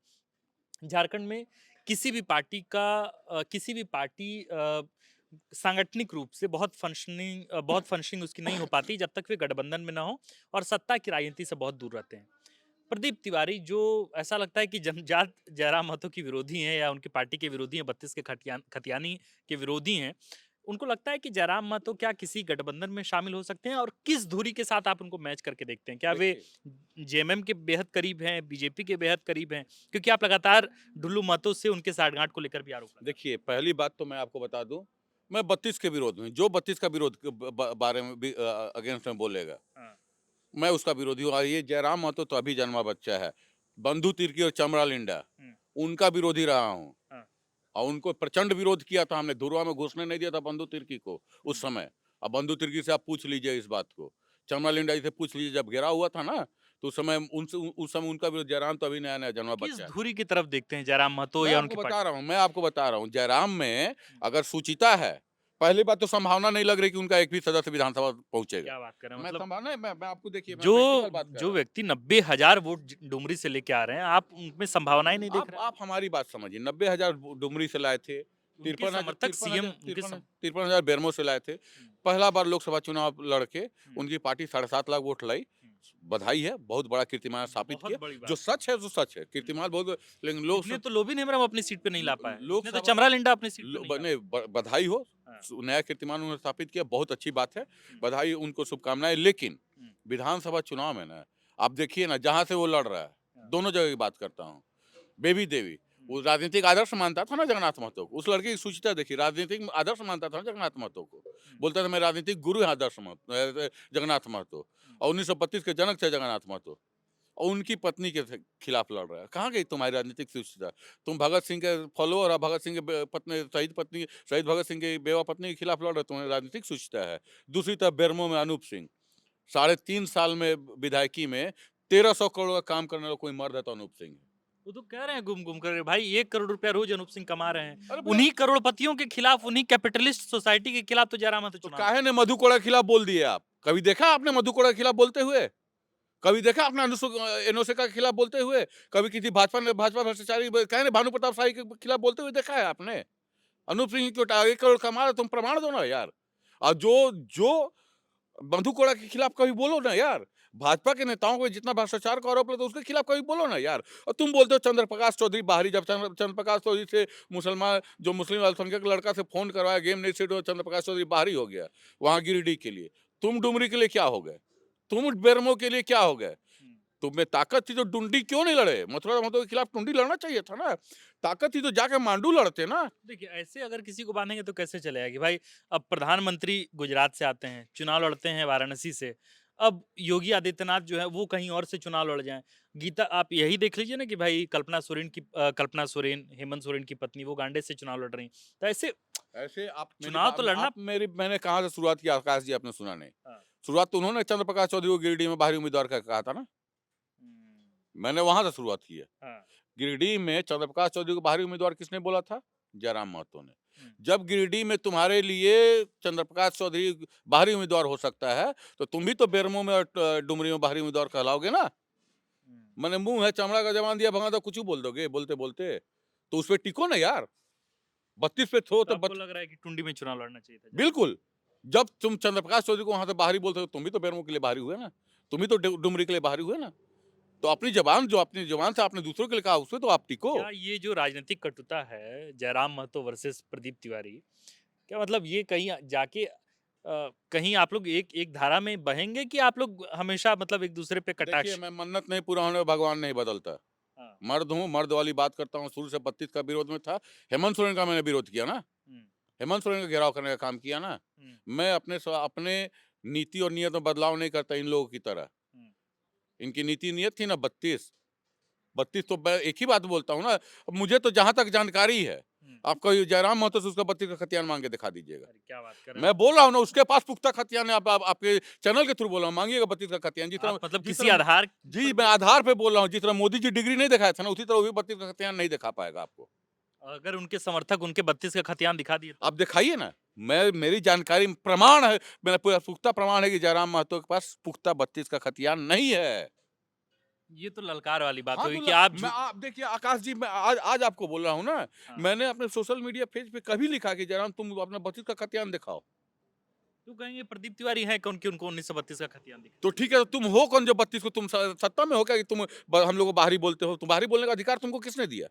झारखंड में किसी भी पार्टी सांगठनिक रूप से बहुत फंक्शनिंग उसकी नहीं हो पाती जब तक वे गठबंधन में ना हो और सत्ता की राजनीति से बहुत दूर रहते हैं। प्रदीप तिवारी जो ऐसा लगता है कि जनजात जयराम महतो की विरोधी हैं या उनकी पार्टी के विरोधी हैं, 32 के खतियानी के विरोधी हैं, उनको लगता है कि जयराम महतो क्या किसी गठबंधन में शामिल हो सकते हैं और किस धुरी के साथ आप उनको मैच करके देखते हैं? क्या वे देखिए, जेएमएम के बेहद करीब हैं, बीजेपी के बेहद करीब हैं? क्योंकि आप लगातार ढुल्लू महतो से उनके साठगांठ को लेकर भी आरोप लगा रहे देखिए, पहली बात तो मैं आपको बता दूं, मैं 32 के विरोध में, जो 32 का विरोध के बारे में भी अगेंस्ट में बोलेगा, हैं। हाँ, मैं उसका विरोधी हूँ। और ये जयराम महतो तो अभी जन्मा बच्चा है, बंधु तिर्की और चमरा लिंडा, हुँ, उनका विरोधी रहा हूँ। हाँ, और उनको प्रचंड विरोध किया था हमने, धुरवा में घुसने नहीं दिया था बंधु तिर्की को हुँ, उस समय। अब बंधु तिर्की से आप पूछ लीजिए इस बात को, चमरा लिंडा जी से पूछ लीजिए, जब घेराव हुआ था ना, तो उस समय उनका विरोध। जयराम तो अभी नया नया जन्मा किस बच्चा है। धुरी की तरफ देखते हैं जयराम महतो या उनकी पार्टी? मैं आपको बता रहा हूँ, जयराम में हुँ, अगर सुचिता है, पहली बात तो संभावना नहीं लग रही कि उनका एक भी सदस्य विधानसभा पहुंचेगा। क्या बात कर रहे हैं? मैं मतलब संभावना मैं आपको देखिए मैं जो प्रैक्टिकल बात कर जो रहा हूँ। व्यक्ति 90,000 वोट डुमरी से लेके आ रहे हैं, आप उनमें संभावना ही नहीं देख रहे हैं? आप हमारी बात समझिए, 90,000 डुमरी से लाए थे, उनके समर्थक सीएम उनके सम 53,000 बेरमो से लाए थे। हुँ, पहला बार लोकसभा चुनाव लड़के हुँ, उनकी पार्टी 7.5 लाख वोट लाई। हुँ। बधाई है, बहुत बड़ा कीर्तिमान स्थापित बहुत किया। बड़ी जो बात है। सच है, वो सच है। कीर्तिमान बहुत, लेकिन इतने तो लोबिन हेम्ब्रम अपनी सीट पे नहीं ला पाए। इतने तो लोकसभा चमरा लिंडा अपनी सीट पे लो नहीं ला बने बधाई हो, हाँ, नया कीर्तिमान उन्होंने स्थापित किया, बहुत अच्छी बात है। हुँ, बधाई, उनको शुभकामनाएँ। लेकिन हुँ, विधानसभा चुनाव में ना, आप देखिए ना, जहाँ से वो लड़ रहा है, हाँ, दोनों जगह की बात करता हूँ। बेबी देवी, हुँ, वो राजनीतिक आदर्श मानता था ना जगन्नाथ महतो को। उस लड़के की सूचिता देखिए, राजनीतिक आदर्श मानता था ना जगन्नाथ महतो को। हुँ, बोलता था मैं राजनीतिक गुरु हैं आदर्श जगन्नाथ महतो। हुँ। और 1932 के जनक थे जगन्नाथ महतो। और उनकी पत्नी के खिलाफ लड़ रहा है। कहाँ गई तुम्हारी राजनीतिक सूचिता? तुम भगत सिंह के फॉलोअर और भगत सिंह के पत्नी, शहीद भगत सिंह की बेवा पत्नी के खिलाफ लड़ रहे हो, तुम्हारी राजनीतिक सूचिता है। दूसरी तरफ बेरमो में अनूप सिंह, 3.5 साल में विधायकी में 1300 करोड़ का काम करने वाला कोई मर्द है तो अनूप सिंह है। वो तो कह रहे हैं घूम-घूम कर भाई 1 करोड़ रुपया रोज अनूप सिंह कमा रहे हैं। अरे भैया, उन्हीं करोड़पतियों के खिलाफ, उन्हीं कैपिटलिस्ट सोसाइटी के खिलाफ तो जयराम महतो तो चुनाव काहे ने मधु कोड़ा के खिलाफ बोल दिए आप? कभी देखा आपने मधु कोड़ा के खिलाफ बोलते हुए? कभी देखा आपने एनोसिका के खिलाफ बोलते हुए? कभी किसी भाजपा भ्रष्टाचारी काहे ने भानु प्रताप शाही के खिलाफ बोलते हुए देखा है आपने? अनूप सिंह को 1 करोड़ कमा रहे, तुम प्रमाण दो ना यार। और जो जो मधु कोड़ा के खिलाफ कभी बोलो ना यार। भाजपा के नेताओं को जितना भ्रष्टाचार का आरोप लगता है उसके खिलाफ कभी बोलो ना यार। और तुम बोलते हो चंद्र प्रकाश चौधरी बाहरी, जब चंद्र प्रकाश चौधरी से मुस्लिम अल्पसंख्यक लड़का से फोन करवाया, गेम नहीं सेट हुआ, चंद्र प्रकाश चौधरी बाहरी हो गया वहां गिरिडीह के लिए। तुम डुमरी के लिए क्या हो गए? तुम बेरमो के लिए क्या हो गए? हुँ। तुम्हें ताकत थी तो डुंडी क्यों नहीं लड़े? मथुरा महतो के खिलाफ डुंडी लड़ना चाहिए था ना। ताकत थी तो जाके मांडू लड़ते ना। देखिए, ऐसे अगर किसी को बाँधेंगे तो कैसे चलेगा कि भाई अब प्रधानमंत्री गुजरात से आते हैं, चुनाव लड़ते हैं वाराणसी से। अब योगी आदित्यनाथ जो है वो कहीं और से चुनाव लड़ जाएँ। गीता आप यही देख लीजिए ना कि भाई कल्पना सोरेन, हेमंत सोरेन की पत्नी वो गांडे से चुनाव लड़ रही हैं। तो ऐसे ऐसे चुनाव तो लड़ना आप मेरी मैंने कहाँ से शुरुआत की, आकाश जी आपने सुना नहीं। हाँ। शुरुआत तो उन्होंने चंद्र प्रकाश चौधरी को गिरिडीह में बाहरी उम्मीदवार का कहा था ना। हुँ। मैंने वहां से शुरुआत की है। हाँ। गिरिडीह में चंद्र प्रकाश चौधरी को बाहरी उम्मीदवार किसने बोला था? जयराम महतो ने। हुँ, जब गिरिडीह में तुम्हारे लिए चंद्र प्रकाश चौधरी बाहरी उम्मीदवार हो सकता है, तो तुम भी तो बेरमो में और डुमरी में बाहरी उम्मीदवार कहलाओगे ना। हुँ। मैंने मुंह है, चमड़ा का जमान दिया भगा तो कुछ भी बोल दोगे बोलते बोलते। तो उस पर टिको ना यार। 32 पे थो तो तो आपको लग रहा है कि टुंडी में चुनाव लड़ना चाहिए था जयराम? बिल्कुल। जब तुम चंद्रप्रकाश चौधरी को वहां से बाहरी बोलते हो, तुम भी तो बेरमो के लिए बाहरी हुए ना। तुम भी तो डुमरी के लिए बाहरी हुए ना। तो अपनी जबान से आपने दूसरों के लिए कहा, उससे तो आप टिको। क्या ये जो राजनीतिक कटुता है, जयराम महतो वर्सेस प्रदीप तिवारी, क्या मतलब ये कहीं जाके कहीं आप लोग एक एक धारा में बहेंगे कि आप लोग हमेशा मतलब एक दूसरे पे देखिए, कटाक्ष मैं मन्नत नहीं पूरा होने पर भगवान नहीं बदलता। हाँ, मर्द हूँ, मर्द वाली बात करता हूँ। शुरू से 32 का विरोध में था। हेमंत सोरेन का मैंने विरोध किया ना। हुँ, हेमंत सोरेन का घेराव करने का काम किया ना। हुँ, मैं अपने नीति और नियत में बदलाव नहीं करता इन लोगों की तरह। हुँ, इनकी नीति नियत थी ना 32 तो मैं एक ही बात बोलता हूँ ना। मुझे तो जहाँ तक जानकारी है, हुँ। आपका ये जयराम महतो से उसका 32 का खतियान मांग के दिखा दीजिएगा। अरे क्या बात कर रहे हैं मैं बोल रहा हूँ ना, उसके पास पुख्ता खतियान है। आप आपके चैनल के थ्रू बोल रहा हूँ, मांगिएगा 32 का खतियान। जिस तरह आप मतलब जिस किसी तरह आधार जी, पर मैं आधार पे बोल रहा हूँ। जिस तरह मोदी जी डिग्री नहीं दिखाया था ना, उसी तरह वो भी 32 का खतियान नहीं दिखा पाएगा आपको। अगर उनके समर्थक उनके 32 का खतियान दिखा दिए तो? आप दिखाइए ना। मेरी जानकारी में प्रमाण है, मेरा पूरा पुख्ता प्रमाण है कि जयराम महतो के पास पुख्ता 32 का खतियान नहीं है। ये तो ललकार वाली बात हाँ, हुई तो कि आप मैं आप देखिए आकाश जी, मैं आज आपको बोल रहा हूँ ना। हाँ, मैंने अपने सोशल मीडिया पेज पे कभी लिखा कि जयराम तुम अपना 32 का खतियान दिखाओ। तो कहेंगे प्रदीप तिवारी हैं कौन कि उनको 1932 का खतियान दिखा तो ठीक है, तो तुम हो कौन जो 32 को तुम सत्ता में हो क्या कि तुम हम लोग को बाहरी बोलते हो? तुम बाहरी बोलने का अधिकार तुमको किसने दिया?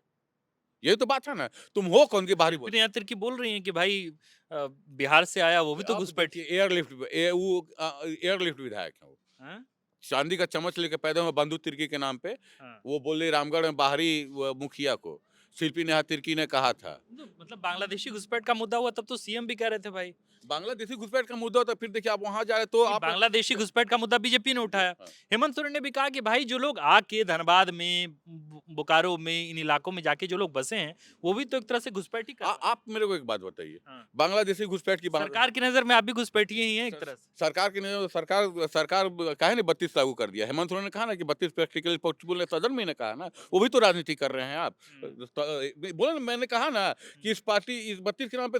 यही तो बात है ना। तुम हो कौन कि बाहरी बोल। विपिन यात्री की बोल रही हैं कि भाई बिहार से आया वो भी तो अब घुसपैठ देखिए, एयरलिफ्ट विधायक है वो। हाँ, चांदी का चम्मच लेके पैदा हुए बंधु तिर्की के नाम पे। हाँ। वो बोले रामगढ़ में बाहरी मुखिया को शिल्पी नेहा तिर्की ने कहा था। तो मतलब बांग्लादेशी घुसपैठ का मुद्दा हुआ तब तो सीएम भी कह रहे थे भाई बांग्लादेशी घुसपैठ का मुद्दा होता, फिर देखिए आप वहां जाए तो कि आप बांग्लादेशी घुसपैठ का मुद्दा बीजेपी ने उठाया। हाँ। हेमंत सोरेन ने भी कहा कि भाई जो लोग आके धनबाद में, बोकारो में, इन इलाकों में जाके जो लोग बसे हैं, वो भी तो एक तरह से घुसपैठ ही कर रहे हैं। आप मेरे को एक बात बताइए। हाँ। बांग्लादेशी घुसपैठ की सरकार की नजर में आप भी घुसपैठी ही हैं एक तरह से। सरकार की नहीं, सरकार काहे ने 32 लागू कर दिया? हेमंत सोरेन ने कहा ना कि 32 प्रैक्टिकल पॉसिबल है, सदन में ने कहा ना। वो भी तो राजनीति कर रहे हैं आप। हम्म। तो बोला ना, मैंने कहा ना कि इस 32 के नाम पे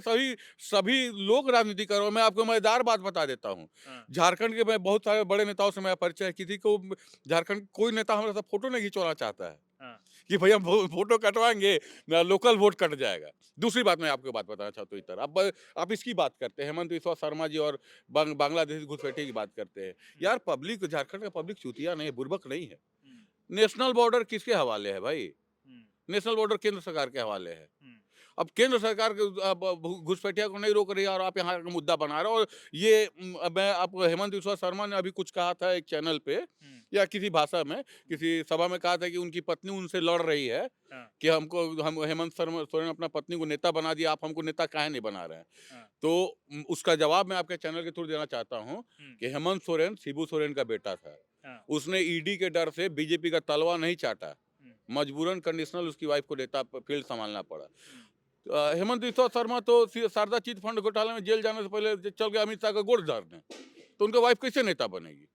सभी लोग राजनीति कर रहे हो। मैं आपको मजेदार बात बता देता हूँ। हाँ, झारखंड के मैं बहुत सारे बड़े नेताओं से मेरा परिचय है। किसी को झारखंड का कोई नेता हमारे साथ फोटो नहीं खिंचवाना चाहता है हाँ, कि भैया फोटो कटवाएंगे, मेरा लोकल वोट कट जाएगा। दूसरी बात मैं आपको बात बताना चाहता हूँ इधर। अब आप इसकी बात करते हैं, हेमंत बिस्वा शर्मा जी और बांग्लादेशी घुसपैठे की बात करते हैं। यार पब्लिक, झारखंड का पब्लिक चूतिया नहीं है, बुर्बक नहीं है। हुँ, नेशनल बॉर्डर किसके हवाले है भाई? हुँ, नेशनल बॉर्डर केंद्र सरकार के हवाले है। हुँ, अब केंद्र सरकार घुसपैठिया को नहीं रोक रही है और आप यहाँ का मुद्दा बना रहे हो। और ये मैं आपको, हेमंत बिस्वा शर्मा ने अभी कुछ कहा था एक चैनल पे हुँ, या किसी भाषा में, किसी सभा में कहा था कि उनकी पत्नी उनसे लड़ रही है हाँ, कि हम हेमंत शर्मा सोरेन अपना पत्नी को नेता बना दिया, आप हमको नेता काहे नहीं बना रहे हैं? हाँ, तो उसका जवाब मैं आपके चैनल के थ्रू देना चाहता हूँ हुँ, कि हेमंत सोरेन शिबू सोरेन का बेटा था। हाँ, उसने ईडी के डर से बीजेपी का तलवा नहीं चाटा। हुँ, मजबूरन कंडीशनल उसकी वाइफ को नेता फील्ड संभालना पड़ा। हुँ, हेमंत बिस्वा शर्मा तो शारदा चिट फंड घोटाले में जेल जाने से पहले चल गए अमित शाह का गोड़ धरने। तो उनका वाइफ कैसे नेता बनेगी?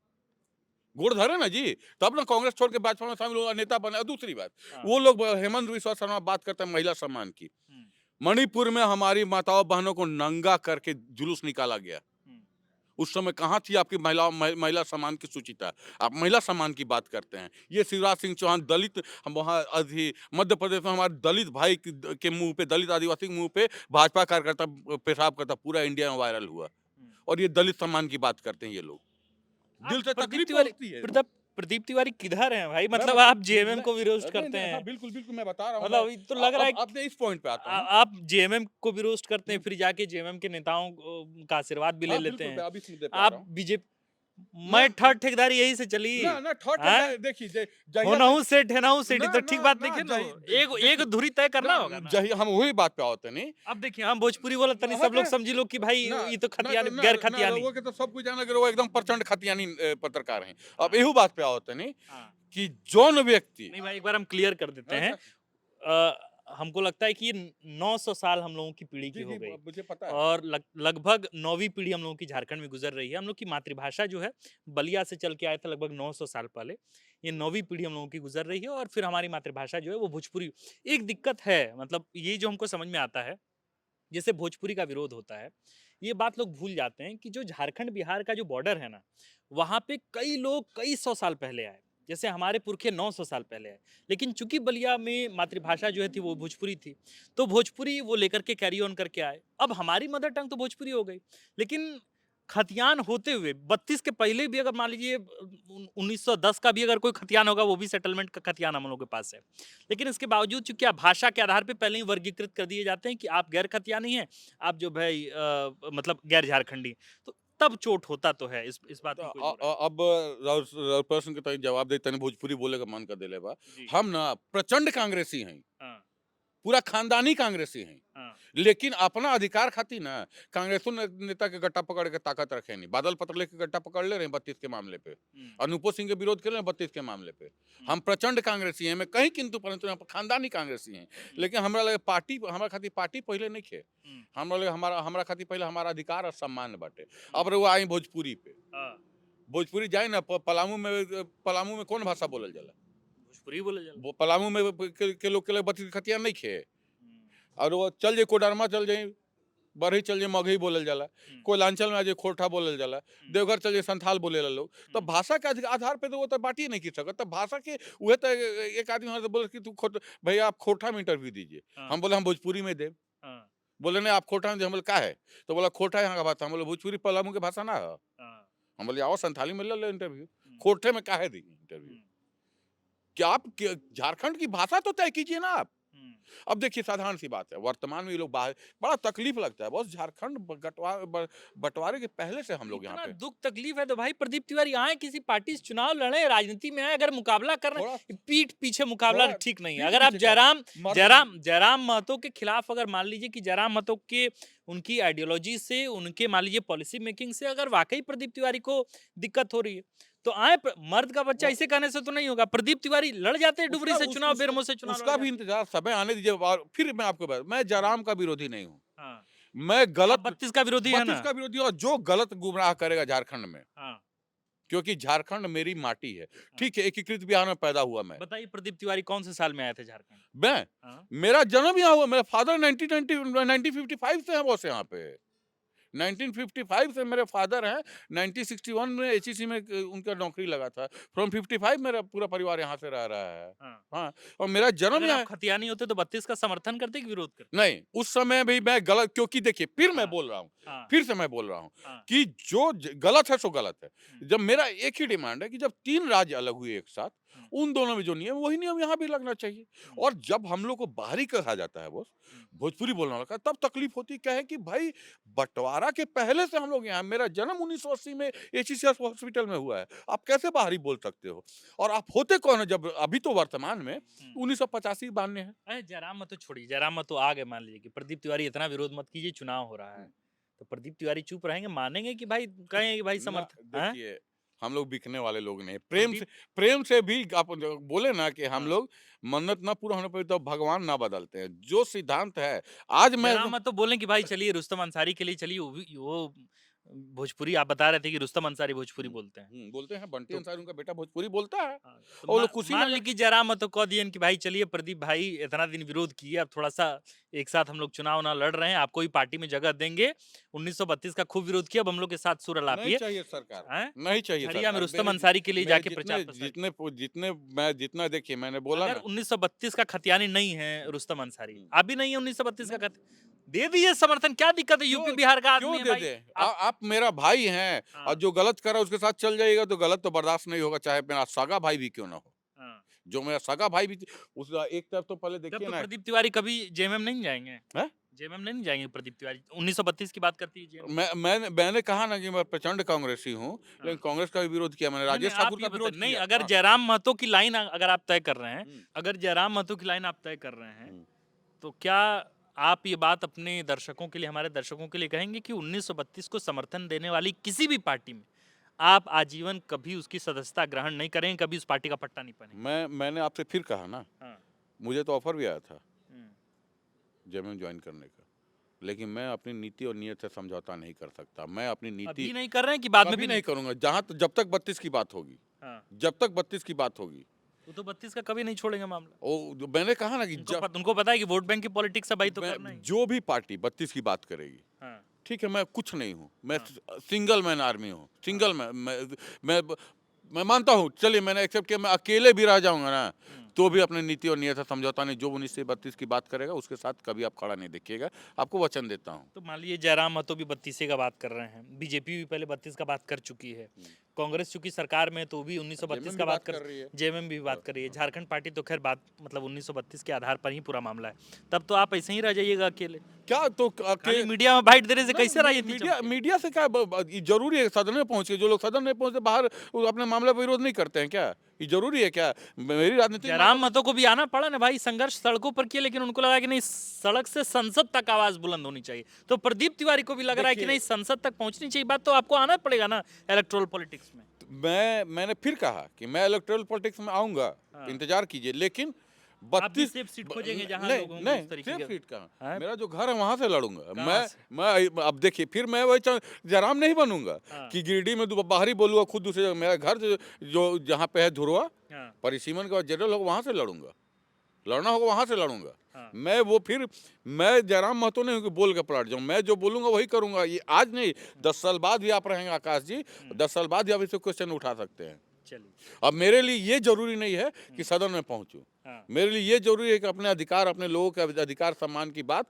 गोड़ धरे ना जी, तब ना कांग्रेस छोड़ के भाजपा में शामिल हुआ, नेता बने। और दूसरी बात, हाँ, वो लोग हेमंत बिस्वा शर्मा बात करते हैं महिला सम्मान की। हुँ, मणिपुर में हमारी माताओं बहनों को नंगा करके जुलूस निकाला गया। हुँ, उस समय कहाँ थी आपकी महिला सम्मान की सुचिता? आप महिला सम्मान की बात करते हैं। ये शिवराज सिंह चौहान दलित, हम वहाँ अभी मध्य प्रदेश में हमारे दलित भाई के मुंह पे, दलित आदिवासी के मुंह पे भाजपा कार्यकर्ता पेशाब करता, पूरा इंडिया में वायरल हुआ। हुँ। और ये दलित सम्मान की बात करते हैं ये लोग। दिल आप से प्रदीप तकलीफ तिवारी पहुंचती है। प्रदीप तिवारी किधर हैं भाई? मैं मतलब बता आप जेएमएम मैं को भी रोस्ट नहीं, करते नहीं, हाँ, हैं। बिल्कुल, बिल्कुल मैं बता रहा हूँ। मतलब ये तो लग रहा है अब मैं इस पॉइंट पे आता हूँ। आप जेएमएम को भी रोस्ट करते हैं, फिर जाके जेएमएम के नेताओं का आशीर्वाद भी ले हाँ, लेते बिल्कुल, हैं। मैं अब इस मुद्दे पे आ रहा आप हूँ। बीजेपी ना मैं ठग ठेकेदारी यही से चली ना थर्ड हैं? देखिए जहिया होनहु सेठ हेनहु सेठ, ना तो ना ठीक बात ना नहीं है ना। एक एक देखिए धुरी तय करना ना होगा ना। जही हम वही बात पे आवते नहीं। अब देखिए हम भोजपुरी बोलत तनी, सब लोग हटे समझी लोग कि भाई ना ये तो ना खतियानी ना गैर ना खतियानी। रउआ के तो सब कुछ जाना कि रउआ एकदम प्रचंड खतियानी पत्रकार हैं। अब हाँ, एहू बात पे आवते नहीं हाँ। कि जौन व्यक्ति नहीं भाई, एक बार हम क्लियर कर देते हैं। अच्छा, हमको लगता है कि ये 900 साल हम लोगों की पीढ़ी की जी, हो जी, गई मुझे पता है। और लगभग 9वीं पीढ़ी हम लोगों की झारखंड में गुजर रही है। हम लोग की मातृभाषा जो है बलिया से चल के आया था लगभग 900 साल पहले। ये 9वीं पीढ़ी हम लोगों की गुजर रही है और फिर हमारी मातृभाषा जो है वो भोजपुरी। एक दिक्कत है, मतलब ये जो हमको समझ में आता है, जैसे भोजपुरी का विरोध होता है, ये बात लोग भूल जाते हैं कि जो झारखंड बिहार का जो बॉर्डर है ना, वहाँ पे कई लोग कई सौ साल पहले आए। जैसे हमारे पुरखे 900 साल पहले आए, लेकिन चूंकि बलिया में मातृभाषा जो है थी वो भोजपुरी थी, तो भोजपुरी वो लेकर के कैरी ऑन करके आए। अब हमारी मदर टंग तो भोजपुरी हो गई, लेकिन खतियान होते हुए 32 के पहले भी अगर मान लीजिए 1910 का भी अगर कोई खतियान होगा, वो भी सेटलमेंट का खतियान हम लोगों के पास है। लेकिन इसके बावजूद चूंकि आप भाषा के आधार पे पहले ही वर्गीकृत कर दिए जाते हैं कि आप गैर खतियानी हैं, आप जो भाई मतलब गैर झारखंडी, तो तब चोट होता तो है, इस बात तो में कोई दो राय अब राउर प्रश्न के तनी जवाब दे, तनी भोजपुरी बोले का मन कर देले बा। नहीं। जी। हम ना प्रचंड कांग्रेसी हैं, हाँ, पूरा खानदानी कांग्रेसी हैं। हाँ, लेकिन अपना अधिकार खातिर ना कांग्रेसो नेता के गट्टा पकड़ के ताकत रखे नहीं। बादल पत्रले के गट्टा पकड़ ले रहे हैं 32 के मामले पे। हुँ, अनूपो सिंह के विरोध कर रहे हैं 32 के मामले पे। हुँ, हम प्रचंड कांग्रेसी हैं, मैं कहीं किंतु परंतु यहाँ पर खानदानी कांग्रेसी हैं। हुँ, लेकिन हमरा लगे पार्टी, हमरा खातिर पार्टी पहले नहीं खे। हुँ, हमरा लगे हमरा खातिर पहले हमारा अधिकार और सम्मान बाटे। हुँ, अब रउआ आई भोजपुरी पे। हाँ, भोजपुरी जाए ना पलामू में कौन भाषा बोलल जाला? भोजपुरी बोले जाला। पलामू में के लोग के लिए 32 खतियान नहीं खे। हुँ, और वो चल जाए कोडरमा, चल जाए बरही, चल जाए मगही बोलल जाला। हुँ, कोयलांचल में आ जाए खोरठा बोलल जाला। हुँ, देवघर चल जाए संथाल बोलेला लोग। तो हुँ, भाषा के आधार पे तो वो तो बात ही नहीं की सकत। तो भाषा के उहे तो एक आदमी हमारे से बोले कि भैया आप खोरठा में इंटरव्यू दीजिए। हाँ, हम बोले हम भोजपुरी में दें। हाँ, बोले नहीं आप खोरठा में दें। हम बोले का है? तो बोला खोरठा यहाँ का भाषा। हम बोले भोजपुरी पलामू के भाषा ना है। हाँ, हम बोले आओ संथाली में ले लो इंटरव्यू। हुँ, खोरठे में काहे दी इंटरव्यू? हुँ, क्या आप झारखंड की भाषा तो तय कीजिए ना आप। हुँ। अब देखिए साधारण सी बात है, वर्तमान में ये लोग बाहर, बड़ा तकलीफ लगता है बस। झारखंड बंटवारे के पहले से हम लोग यहाँ इतना पे दुख तकलीफ है तो भाई प्रदीप तिवारी आए, किसी पार्टी से चुनाव लड़े, राजनीति में आए, अगर मुकाबला कर रहे थोड़ा हैं, पीठ पीछे मुकाबला थोड़ा ठीक नहीं है। पीठ अगर आप पीछे का जयराम महतो के खिलाफ अगर मान लीजिए कि जयराम महतो के उनकी आइडियोलॉजी से, उनके मान लीजिए पॉलिसी मेकिंग से अगर वाकई प्रदीप तिवारी को दिक्कत हो रही है, तो आए मर्द का बच्चा ऐसे कहने से तो नहीं होगा। प्रदीप तिवारी लड़ जाते हैं डुबरी उसका से उस, चुनाव, उस, बेरमो से चुनाव लड़ उसका भी जाते इंतजार समय आने दीजिए। और फिर मैं आपको मैं हैं। जयराम का विरोधी नहीं हूँ। हाँ, मैं आप गलत 32 का विरोधी है 32 ना। का विरोधी, और जो गलत गुमराह करेगा झारखंड में, हाँ, क्योंकि झारखंड मेरी माटी है। ठीक है, एकीकृत बिहार में पैदा हुआ मैं। बताइए प्रदीप तिवारी कौन से साल में आए थे झारखंड? मैं हाँ। मेरा जन्म यहाँ हुआ, मेरा फादर 1955 से है बॉस यहाँ पे। 1955 से मेरे फादर हैं, 1961 में एचईसी में उनका नौकरी लगा था। फ्रॉम 55 मेरा पूरा परिवार यहाँ से रह रहा है। हाँ। हाँ, और मेरा जन्म अगर आप यहाँ। खतियानी होते तो 32 का समर्थन करते कि विरोध करते? नहीं, उस समय भी मैं गलत, क्योंकि देखिए फिर मैं हाँ, बोल रहा हूँ, हाँ, फिर से मैं बोल रहा हूँ हाँ। कि जो गलत है सो गलत है। हुँ, जब मेरा एक ही डिमांड है कि जब 3 राज्य अलग हुए एक साथ, हुँ, उन दोनों में जो नियम वही नियम यहाँ भी लगना चाहिए। हुँ, और जब हम लोग को बाहरी कहा जाता है बॉस, हुँ, भोजपुरी बोलने वाला का, तब तकलीफ होती क्या है कि भाई बँटवारा के पहले से हम लोग यहाँ, मेरा जन्म 1980 में एचईसीएस हॉस्पिटल में हुआ है। आप कैसे बाहरी बोल सकते हो? और आप होते कौन है जब अभी तो वर्तमान में हुँ। 1985-92 है। अरे जयराम मत तो छोड़िए, जयराम मत तो आ गए मान लीजिए कि प्रदीप तिवारी इतना विरोध मत कीजिए, चुनाव हो रहा है। तो प्रदीप तिवारी चुप रहेंगे, मानेंगे कि भाई कहें कि भाई ना, समर्थन हैं? देखिए, हम लोग बिकने वाले लोग नहीं। प्रदीप प्रेम से भी आप जो बोले ना कि हम हाँ, लोग मन्नत ना पूरा होने पे तो भगवान ना बदलते हैं। जो सिद्धांत है, आज मैं जयराम मत तो बोलें कि भाई चलिए रुस्तम अंसारी के लिए चलिए, वो भोजपुरी आप बता रहे थे कि रुस्तम अंसारी भोजपुरी बोलते हैं। बोलते हैं बंटी तो अंसारी उनका बेटा भोजपुरी बोलता है। हाँ, तो और वो लोग मान ली कुशीनगर। कि जयराम मत तो कह दिए कि भाई चलिए प्रदीप भाई इतना दिन विरोध किए, अब थोड़ा-सा एक साथ हम लोग चुनाव ना लड़ रहे हैं, आपको ही पार्टी में जगह देंगे। 1932 का खूब विरोध किया, अब हम लोग के साथ सुर नहीं अलापिए। चाहिए सरकार, हैं? नहीं चाहिए झरिया में सरकार। रुस्तम अंसारी के लिए मेरे जाके जितने प्रचार-प्रसार जितने जितने मैं जितना, देखिए मैंने बोला अगर ना। 1932 का खतियानी नहीं है रुस्तम अंसारी, हुँ। अभी नहीं है 1932 का नहीं, खत दे दीजिए समर्थन, क्या दिक्कत है? यूपी क्यों बिहार का आदमी क्यों है दे भाई। दें? आप आप मेरा भाई हैं, और हाँ, जो गलत कर रहा है उसके साथ चल जाइएगा तो गलत तो बर्दाश्त नहीं होगा, चाहे मेरा सगा भाई भी क्यों ना हो। हाँ। जो मेरा सगा भाई भी, उस एक तरफ तो पहले तब देखिए तो ना। प्रदीप तिवारी कभी जेएमएम नहीं जाएँगे? हैं? जेएमएम नहीं जाएँगे प्रदीप तिवारी? 1932 की बात करती है जेएमएम। मैंने कहा ना कि मैं प्रचंड कांग्रेसी हूँ, लेकिन हाँ। कांग्रेस का भी विरोध किया मैंने, नहीं, नहीं, राजेश ठाकुर आप का ये बताइए विरोध नहीं किया। अगर हाँ। जयराम महतो की लाइन अगर आप तय कर रहे हैं, हुँ, अगर जयराम महतो की लाइन आप तय कर रहे हैं, हुँ। तो क्या आप ये बात अपने दर्शकों के लिए, हमारे दर्शकों के लिए कहेंगे कि 1932 को समर्थन देने वाली किसी भी पार्टी में आप आजीवन कभी उसकी सदस्यता ग्रहण नहीं करेंगे, कभी उस पार्टी का पट्टा नहीं पहनेंगे? मैंने आपसे फिर कहा ना, हाँ। मुझे तो ऑफर भी आया था हुँ, जेएमएम ज्वाइन करने का, लेकिन मैं अपनी नीति और नियत से समझौता नहीं कर सकता। मैं अपनी नीति अभी नहीं कर रहे हैं कि बाद में कभी भी नहीं करूँगा, जब तक 32 की बात होगी, हाँ, जब तक 32 की बात होगी। वो तो 32 का कभी नहीं छोड़ेंगे मामला। मैंने कहा ना कि उनको पता है कि वोट बैंक की पॉलिटिक्स है भाई तो करना ही। जो भी पार्टी 32 की बात करेगी, हाँ, ठीक है, मैं कुछ नहीं हूँ, मैं हाँ, सिंगल मैन आर्मी हूँ, सिंगल मैं मैं मानता हूँ, चलिए मैंने एक्सेप्ट किया, मैं अकेले भी रह जाऊंगा ना, हुँ। तो भी अपनी नीति और नियत से समझौता नहीं। जो 1932 की बात करेगा उसके साथ कभी आप खड़ा नहीं देखिएगा, आपको वचन देता हूँ। तो मान लीजिए जयराम महतो भी 32 का बात कर रहे हैं, बीजेपी भी पहले 32 का बात कर चुकी है, कांग्रेस चूंकि सरकार में है तो वो भी 1932 जेएमएम का भी बात कर रही है। जेएमएम भी बात कर रही है, झारखंड पार्टी तो खैर बात मतलब 1932 के आधार पर ही पूरा मामला है। तब तो आप ऐसे ही रह जाइएगा अकेले, क्या तो खाली मीडिया में बाइट देने से कैसे राजनीति मीडिया चमकेगी? मीडिया से क्या ये जरूरी है सदन में पहुंचे? जो लोग सदन में पहुंचते बाहर वो अपने मामले पर विरोध नहीं करते हैं क्या? ये जरूरी है क्या? मेरी राजनीति जयराम महतो को भी आना पड़ा ना भाई, संघर्ष सड़कों पर किया, लेकिन उनको लगा कि नहीं सड़क से संसद तक आवाज बुलंद होनी चाहिए। तो प्रदीप तिवारी को भी लग रहा है कि देखिए, नहीं संसद तक पहुंचनी चाहिए बात, तो आपको आना पड़ेगा ना इलेक्टोरल पॉलिटिक्स में। मैंने फिर कहा कि मैं इलेक्टोरल पॉलिटिक्स में आऊंगा, हाँ। इंतजार कीजिए, लेकिन आप भी 32 सेफ सीट खोजेंगे जहां नहीं लोग होंगे नहीं उस तरीके सेफ के। सीट कहाँ, हाँ? मेरा जो घर है वहां से लड़ूंगा कहाँ से? मैं अब देखिए फिर मैं वही जयराम नहीं बनूंगा हाँ। कि गिरिडीह में बाहर ही बोलूंगा खुद दूसरे जगह। मेरा घर जो जहाँ पे है धुरवा, हाँ, परिसीमन के बाद जनरल होगा वहां से लड़ूंगा, लड़ना होगा वहां से लड़ूंगा। हाँ। मैं जयराम महतो नहीं हूं कि बोल के पलट जाऊं, मैं जो बोलूंगा वही करूंगा। ये आज नहीं, 10 साल बाद भी आप रहेंगे आकाश जी, 10 साल बाद भी आप इसे क्वेश्चन उठा सकते हैं। चलिए। अब मेरे लिए ये जरूरी नहीं है कि सदन में पहुंचूं, हाँ, मेरे लिए ये जरूरी है कि अपने अधिकार, अपने लोगों के अधिकार सम्मान की बात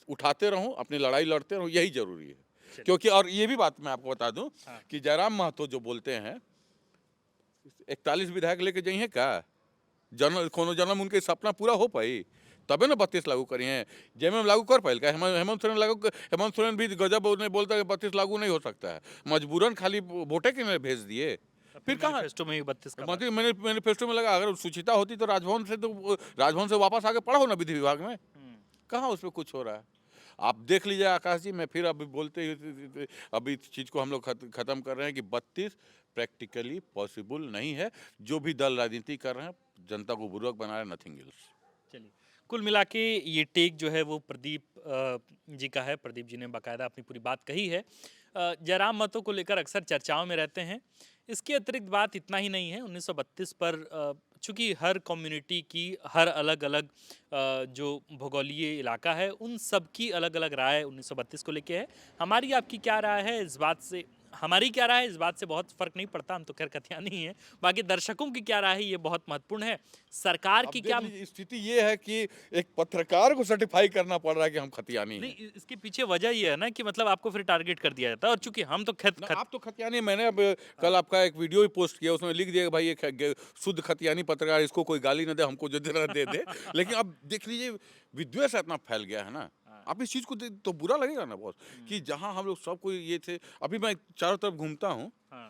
उठाते रहूं, अपनी लड़ाई लड़ते रहूं, यही जरूरी है। चलिए। क्योंकि और ये भी बात मैं आपको बता दूं हाँ। कि जयराम महतो जो बोलते हैं 41 विधायक लेके जाइए का जन्म कोनो जन्म उनके सपना पूरा हो पाई, तबे ना 32 लागू करी हैं। जेएमएम लागू कर पाइल का? हेमंत सोरेन भी गजब ने बोलता है कि 32 लागू नहीं हो सकता है, मजबूरन खाली वोटे के लिए भेज दिए। फिर कहाँ मैनिफेस्टो में भी 32 का बात। मंत्री मैनिफेस्टो में लगा, अगर सुचिता होती तो राजभवन से वापस आके पढ़ा हो ना विधि विभाग में, कहाँ उस पर कुछ हो रहा है? आप देख लीजिए आकाश जी, मैं फिर अभी बोलते ही अभी इस चीज़ को हम लोग खत्म कर रहे हैं कि 32 प्रैक्टिकली पॉसिबल नहीं है। जो भी दल राजनीति कर रहे हैं जनता को बुर्बक बना रहे, नथिंग एल्स। चलिए, कुल मिला के ये टेक जो है वो प्रदीप जी का है। प्रदीप जी ने बाकायदा अपनी पूरी बात कही है। जयराम महतो को लेकर अक्सर चर्चाओं में रहते हैं। इसके अतिरिक्त बात इतना ही नहीं है 1932 पर चूंकि हर कम्युनिटी की हर अलग अलग जो भूगोलीय इलाका है उन सब की अलग अलग राय 1932 को लेके है। हमारी आपकी क्या राय है इस बात से, हमारी क्या राय है इस बात से बहुत फर्क नहीं पड़ता, हम तो खैर कथियानी ही हैं। बाकी दर्शकों की क्या राय है ये बहुत महत्वपूर्ण है। सरकार अब की देख क्या लीजिए स्थिति ये है कि एक पत्रकार को सर्टिफाई करना पड़ रहा है कि हम खतियानी नहीं, हैं। इसके पीछे वजह ये है ना कि मतलब आपको फिर टारगेट कर दिया जाता है और चूंकि हम तो खत ना खत आप तो खतियानी, मैंने अब कल आपका एक वीडियो ही पोस्ट किया, उसमें लिख दिया कि भाई ये शुद्ध खतियानी पत्रकार, इसको कोई गाली ना दे, हमको जो देना दे दे। लेकिन अब देख लीजिए विद्वेष इतना फैल गया है ना, आप इस चीज को तो बुरा लगेगा ना बहुत, कि जहां हम लोग सब कोई ये थे। अभी मैं चारों तरफ घूमता हूँ हाँ।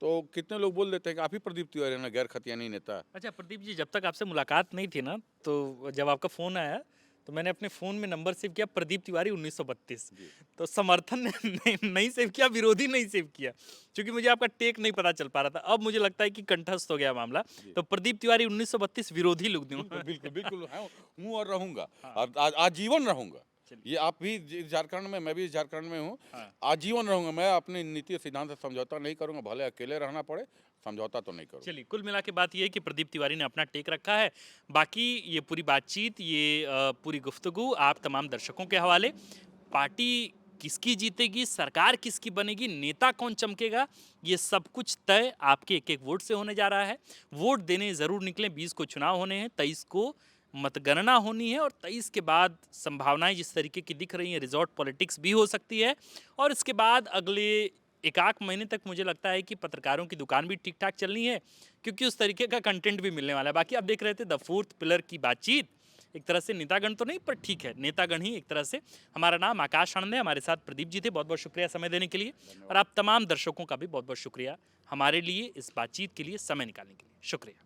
तो कितने लोग बोल देते हैं कि आप ही प्रदीप तिवारी है ना गैर खतियानी नेता। अच्छा प्रदीप जी, जब तक आपसे मुलाकात नहीं थी ना, तो जब आपका फ़ोन आया तो मैंने अपने फ़ोन में नंबर सेव किया प्रदीप तिवारी 1932। जी। तो समर्थन ने नहीं सेव किया, विरोधी नहीं सेव किया, क्योंकि मुझे आपका टेक नहीं पता चल पा रहा था। अब मुझे लगता है कि कंठस्थ हो गया मामला। जी। तो प्रदीप तिवारी 1932 विरोधी लोग दूँ। बिल्कुल बिल्कुल बिल्कुल हूँ और रहूंगा, हाँ। और आजीवन रहूंगा। चलिए। ये आप भी झारखंड में, मैं भी झारखंड में हूँ, हाँ। आजीवन रहूंगा। मैं अपनी नीति और सिद्धांत से समझौता नहीं करूंगा, भले अकेले रहना पड़े, समझौता तो नहीं करूंगा। चलिए, कुल मिला के बात ये है कि प्रदीप तिवारी ने अपना टेक रखा है। बाकी ये पूरी बातचीत, ये पूरी गुफ्तगू आप तमाम दर्शकों के हवाले। पार्टी किसकी जीतेगी, सरकार किसकी बनेगी, नेता कौन चमकेगा, ये सब कुछ तय आपके एक एक वोट से होने जा रहा है। वोट देने ज़रूर निकलें। 20 को चुनाव होने हैं, 23 को मतगणना होनी है और 23 के बाद संभावनाएं जिस तरीके की दिख रही हैं, रिजॉर्ट पॉलिटिक्स भी हो सकती है। और इसके बाद अगले एक आध महीने तक मुझे लगता है कि पत्रकारों की दुकान भी ठीक ठाक चलनी है, क्योंकि उस तरीके का कंटेंट भी मिलने वाला है। बाकी आप देख रहे थे द फोर्थ पिलर की बातचीत, एक तरह से नेतागण तो नहीं, पर ठीक है, नेतागण ही एक तरह से। हमारा नाम आकाश आनंद है, हमारे साथ प्रदीप जी थे। बहुत बहुत शुक्रिया समय देने के लिए, और आप तमाम दर्शकों का भी बहुत बहुत शुक्रिया हमारे लिए इस बातचीत के लिए समय निकालने के लिए। शुक्रिया।